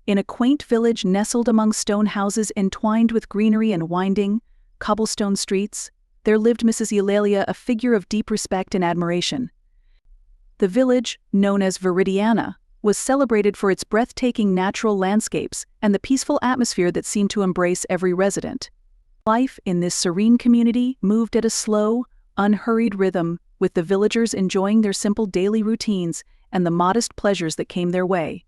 In a quaint village nestled among stone houses entwined with greenery and winding, cobblestone streets, there lived Mrs. Eulalia, a figure of deep respect and admiration. The village, known as Viridiana, was celebrated for its breathtaking natural landscapes and the peaceful atmosphere that seemed to embrace every resident. Life in this serene community moved at a slow, unhurried rhythm, with the villagers enjoying their simple daily routines and the modest pleasures that came their way.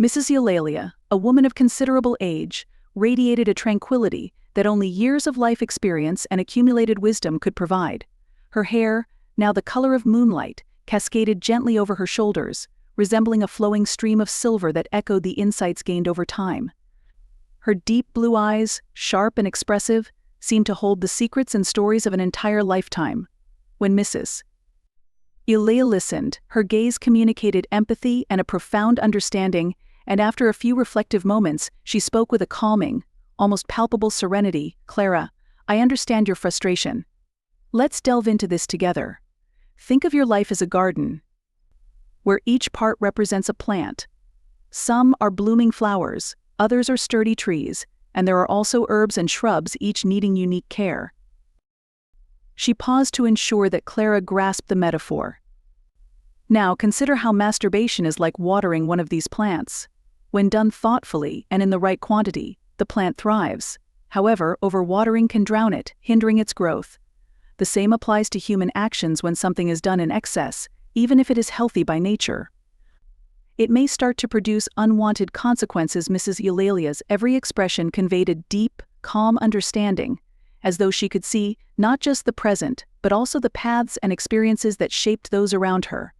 Mrs. Eulalia, a woman of considerable age, radiated a tranquility that only years of life experience and accumulated wisdom could provide. Her hair, now the color of moonlight, cascaded gently over her shoulders, resembling a flowing stream of silver that echoed the insights gained over time. Her deep blue eyes, sharp and expressive, seemed to hold the secrets and stories of an entire lifetime. When Mrs. Eulalia listened, her gaze communicated empathy and a profound understanding, and after a few reflective moments, she spoke with a calming, almost palpable serenity. "Clara, I understand your frustration. Let's delve into this together. Think of your life as a garden, where each part represents a plant. Some are blooming flowers, others are sturdy trees, and there are also herbs and shrubs, each needing unique care." She paused to ensure that Clara grasped the metaphor. "Now consider how masturbation is like watering one of these plants. When done thoughtfully and in the right quantity, the plant thrives. However, overwatering can drown it, hindering its growth. The same applies to human actions. When something is done in excess, even if it is healthy by nature, it may start to produce unwanted consequences." Mrs. Eulalia's every expression conveyed a deep, calm understanding, as though she could see not just the present, but also the paths and experiences that shaped those around her.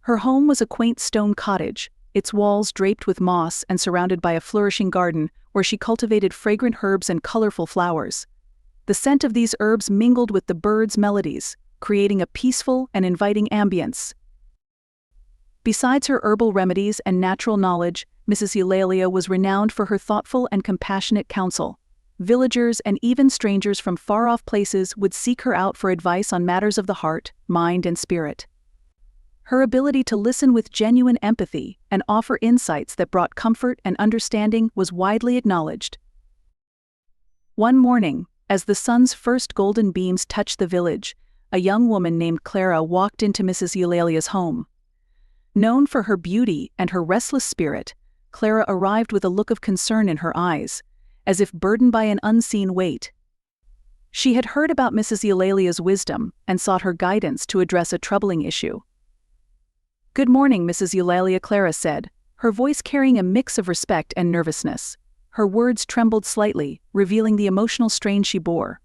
Her home was a quaint stone cottage, its walls draped with moss and surrounded by a flourishing garden where she cultivated fragrant herbs and colorful flowers. The scent of these herbs mingled with the birds' melodies, creating a peaceful and inviting ambience. Besides her herbal remedies and natural knowledge, Mrs. Eulalia was renowned for her thoughtful and compassionate counsel. Villagers and even strangers from far-off places would seek her out for advice on matters of the heart, mind, and spirit. Her ability to listen with genuine empathy and offer insights that brought comfort and understanding was widely acknowledged. One morning, as the sun's first golden beams touched the village, a young woman named Clara walked into Mrs. Eulalia's home. Known for her beauty and her restless spirit, Clara arrived with a look of concern in her eyes, as if burdened by an unseen weight. She had heard about Mrs. Eulalia's wisdom and sought her guidance to address a troubling issue. "Good morning, Mrs. Eulalia," Clara said, her voice carrying a mix of respect and nervousness. Her words trembled slightly, revealing the emotional strain she bore.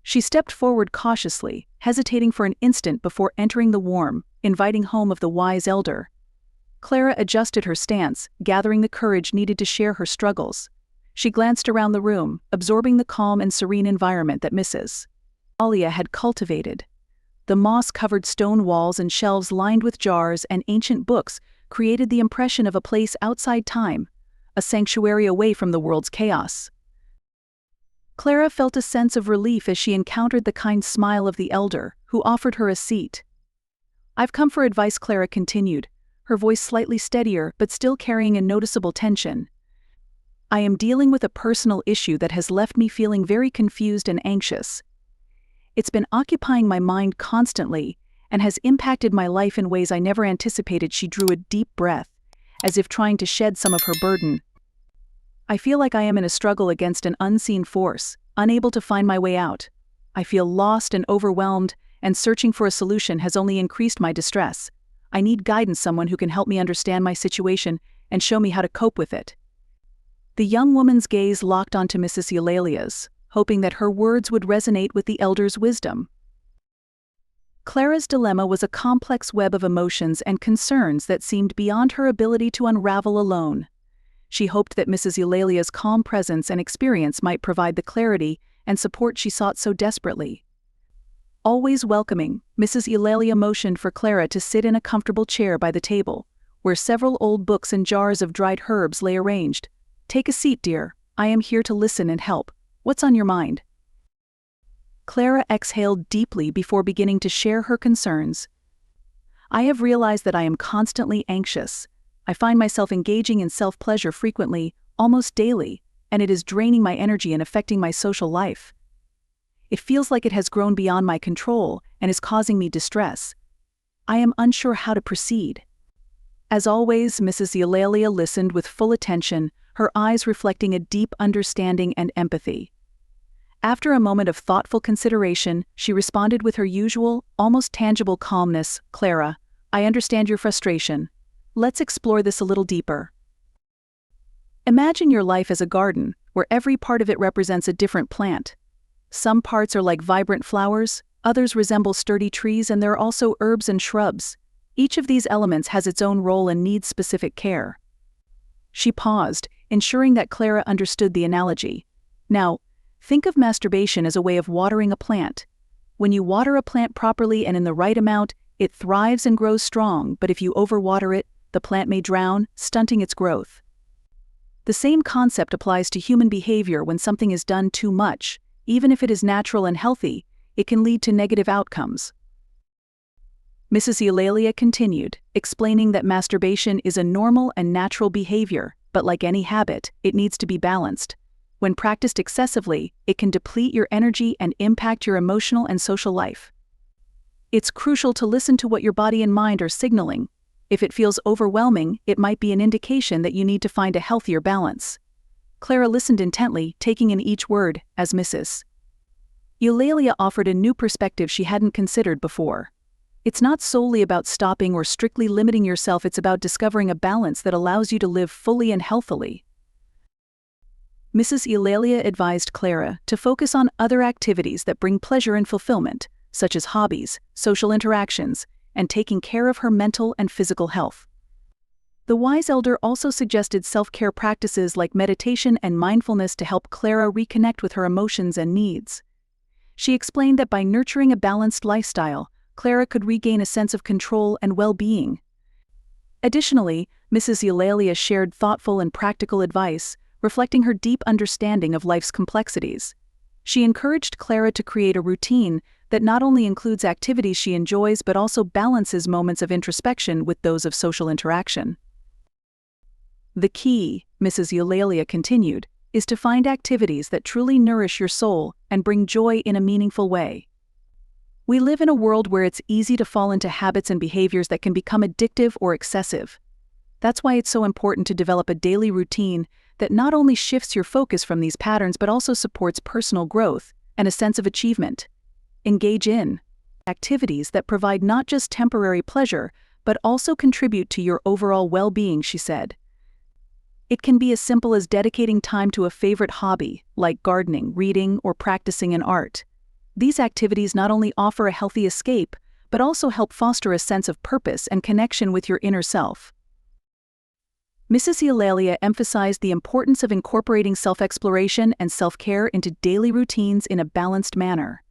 She stepped forward cautiously, hesitating for an instant before entering the warm, inviting home of the wise elder. Clara adjusted her stance, gathering the courage needed to share her struggles. She glanced around the room, absorbing the calm and serene environment that Mrs. Eulalia had cultivated. The moss-covered stone walls and shelves lined with jars and ancient books created the impression of a place outside time, a sanctuary away from the world's chaos. Clara felt a sense of relief as she encountered the kind smile of the elder, who offered her a seat. "I've come for advice," Clara continued, her voice slightly steadier but still carrying a noticeable tension. "I am dealing with a personal issue that has left me feeling very confused and anxious. It's been occupying my mind constantly and has impacted my life in ways I never anticipated." She drew a deep breath, as if trying to shed some of her burden. "I feel like I am in a struggle against an unseen force, unable to find my way out. I feel lost and overwhelmed, and searching for a solution has only increased my distress. I need guidance, someone who can help me understand my situation and show me how to cope with it." The young woman's gaze locked onto Mrs. Eulalia's, hoping that her words would resonate with the elder's wisdom. Clara's dilemma was a complex web of emotions and concerns that seemed beyond her ability to unravel alone. She hoped that Mrs. Eulalia's calm presence and experience might provide the clarity and support she sought so desperately. Always welcoming, Mrs. Eulalia motioned for Clara to sit in a comfortable chair by the table, where several old books and jars of dried herbs lay arranged. "Take a seat, dear. I am here to listen and help. What's on your mind?" Clara exhaled deeply before beginning to share her concerns. "I have realized that I am constantly anxious. I find myself engaging in self-pleasure frequently, almost daily, and it is draining my energy and affecting my social life. It feels like it has grown beyond my control and is causing me distress. I am unsure how to proceed." As always, Mrs. Eulalia listened with full attention, her eyes reflecting a deep understanding and empathy. After a moment of thoughtful consideration, she responded with her usual, almost tangible calmness, "Clara, I understand your frustration. Let's explore this a little deeper. Imagine your life as a garden, where every part of it represents a different plant. Some parts are like vibrant flowers, others resemble sturdy trees, and there are also herbs and shrubs. Each of these elements has its own role and needs specific care." She paused, ensuring that Clara understood the analogy. "Now, think of masturbation as a way of watering a plant. When you water a plant properly and in the right amount, it thrives and grows strong, but if you overwater it, the plant may drown, stunting its growth." The same concept applies to human behavior. When something is done too much, even if it is natural and healthy, it can lead to negative outcomes. Mrs. Eulalia continued, explaining that masturbation is a normal and natural behavior, but like any habit, it needs to be balanced. When practiced excessively, it can deplete your energy and impact your emotional and social life. It's crucial to listen to what your body and mind are signaling. If it feels overwhelming, it might be an indication that you need to find a healthier balance. Clara listened intently, taking in each word, as Mrs. Eulalia offered a new perspective she hadn't considered before. It's not solely about stopping or strictly limiting yourself, it's about discovering a balance that allows you to live fully and healthily. Mrs. Eulalia advised Clara to focus on other activities that bring pleasure and fulfillment, such as hobbies, social interactions, and taking care of her mental and physical health. The wise elder also suggested self-care practices like meditation and mindfulness to help Clara reconnect with her emotions and needs. She explained that by nurturing a balanced lifestyle, Clara could regain a sense of control and well-being. Additionally, Mrs. Eulalia shared thoughtful and practical advice, reflecting her deep understanding of life's complexities. She encouraged Clara to create a routine that not only includes activities she enjoys but also balances moments of introspection with those of social interaction. "The key," Mrs. Eulalia continued, "is to find activities that truly nourish your soul and bring joy in a meaningful way. We live in a world where it's easy to fall into habits and behaviors that can become addictive or excessive. That's why it's so important to develop a daily routine that not only shifts your focus from these patterns but also supports personal growth and a sense of achievement. Engage in activities that provide not just temporary pleasure but also contribute to your overall well-being," she said. It can be as simple as dedicating time to a favorite hobby, like gardening, reading, or practicing an art. These activities not only offer a healthy escape, but also help foster a sense of purpose and connection with your inner self. Mrs. Eulalia emphasized the importance of incorporating self-exploration and self-care into daily routines in a balanced manner.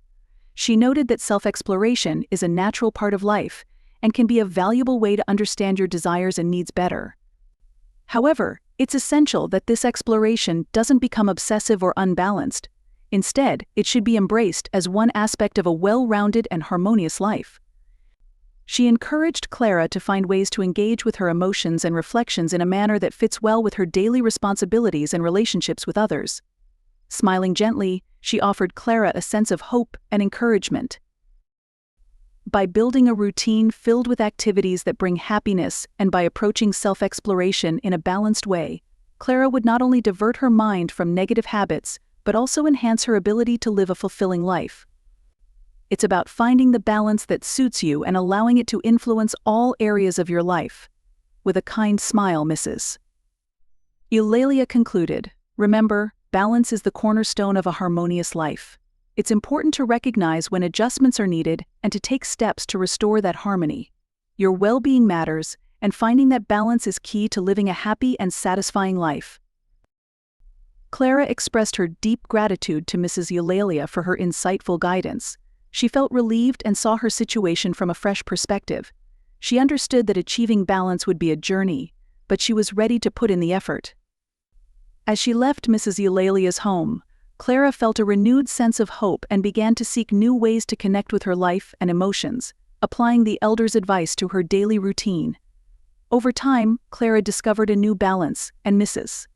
She noted that self-exploration is a natural part of life and can be a valuable way to understand your desires and needs better. However, it's essential that this exploration doesn't become obsessive or unbalanced. Instead, it should be embraced as one aspect of a well-rounded and harmonious life. She encouraged Clara to find ways to engage with her emotions and reflections in a manner that fits well with her daily responsibilities and relationships with others. Smiling gently, she offered Clara a sense of hope and encouragement. By building a routine filled with activities that bring happiness and by approaching self-exploration in a balanced way, Clara would not only divert her mind from negative habits, but also enhance her ability to live a fulfilling life. It's about finding the balance that suits you and allowing it to influence all areas of your life. With a kind smile, Mrs. Eulalia concluded, "Remember, balance is the cornerstone of a harmonious life. It's important to recognize when adjustments are needed and to take steps to restore that harmony. Your well-being matters, and finding that balance is key to living a happy and satisfying life." Clara expressed her deep gratitude to Mrs. Eulalia for her insightful guidance. She felt relieved and saw her situation from a fresh perspective. She understood that achieving balance would be a journey, but she was ready to put in the effort. As she left Mrs. Eulalia's home, Clara felt a renewed sense of hope and began to seek new ways to connect with her life and emotions, applying the elder's advice to her daily routine. Over time, Clara discovered a new balance, and Mrs.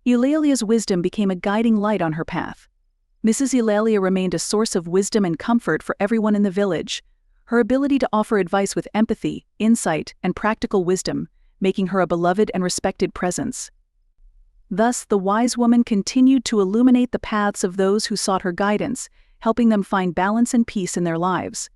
Eulalia's wisdom became a guiding light on her path. Mrs. Eulalia remained a source of wisdom and comfort for everyone in the village, her ability to offer advice with empathy, insight, and practical wisdom, making her a beloved and respected presence. Thus, the wise woman continued to illuminate the paths of those who sought her guidance, helping them find balance and peace in their lives.